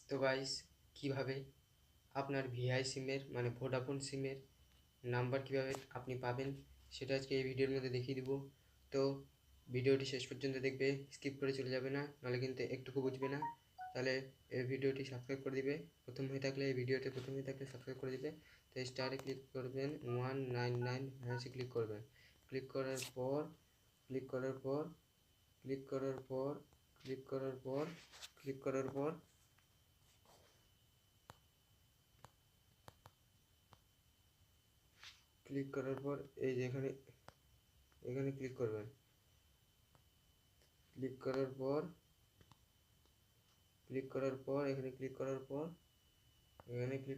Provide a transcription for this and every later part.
তো গাইস, কিভাবে আপনার ভিআই সিমের মানে ভোডাফোন সিমের নাম্বার কিভাবে আপনি পাবেন সেটা আজকে এই ভিডিওর মধ্যে দেখিয়ে দিব। তো ভিডিওটি শেষ পর্যন্ত দেখবে, স্কিপ করে চলে যাবে না, নাহলে কিন্তু একটুকু বুঝবে না। তাহলে এই ভিডিওটি সাবস্ক্রাইব করে দিবে, প্রথম হয়ে থাকলে এই ভিডিওটি প্রথম হয়ে থাকলে সাবস্ক্রাইব করে দিবে। তো স্টারে ক্লিক করবেন, 199 হ্যাশে ক্লিক করবেন। ক্লিক করার পর ক্লিক করার পর ক্লিক করার পর ক্লিক করার পর ক্লিক করার পর ক্লিক করার পর এই যে এখানে এখানে ক্লিক করবেন। ক্লিক করার পর এখানে ক্লিক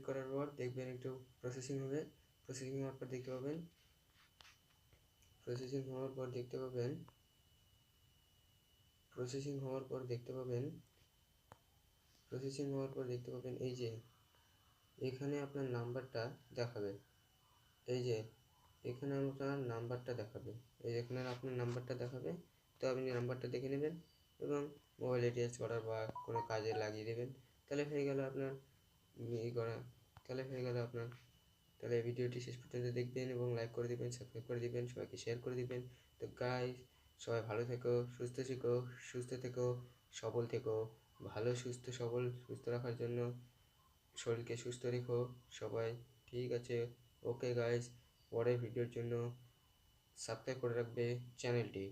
করার পর দেখবেন একটু প্রসেসিং হবে। প্রসেসিং হওয়ার পর দেখতে পাবেন প্রসেসিং হওয়ার পর দেখতে পাবেন প্রসেসিং হওয়ার পর দেখতে পাবেন প্রসেসিং হওয়ার পর দেখতে পাবেন এই যে এখানে আপনার নাম্বারটা দেখাবে। এই যে এখানে আপনার নাম্বারটা দেখাবে এই যে এখানে আপনার নাম্বারটা দেখাবে। তো আপনি নাম্বারটা দেখে নেবেন এবং মোবাইল রিচার্জ করার বা কোনো কাজে লাগিয়ে দেবেন। তাহলে হয়ে গেল আপনার ই করা তাহলে হয়ে গেল আপনার তাহলে এই ভিডিওটি শেষ পর্যন্ত দেখবেন এবং লাইক করে দিবেন, সাবস্ক্রাইব করে দিবেন, সবাইকে শেয়ার করে দিবেন। তো গাইস, সবাই ভালো থেকো, সুস্থ থেকো, সবল থেকো। ভালো সুস্থ রাখার জন্য শরীরকে সুস্থ রেখো সবাই। ঠিক আছে, ওকে গাইস, পরের ভিডিওর জন্য সাবস্ক্রাইব করে রাখবে চ্যানেলটি।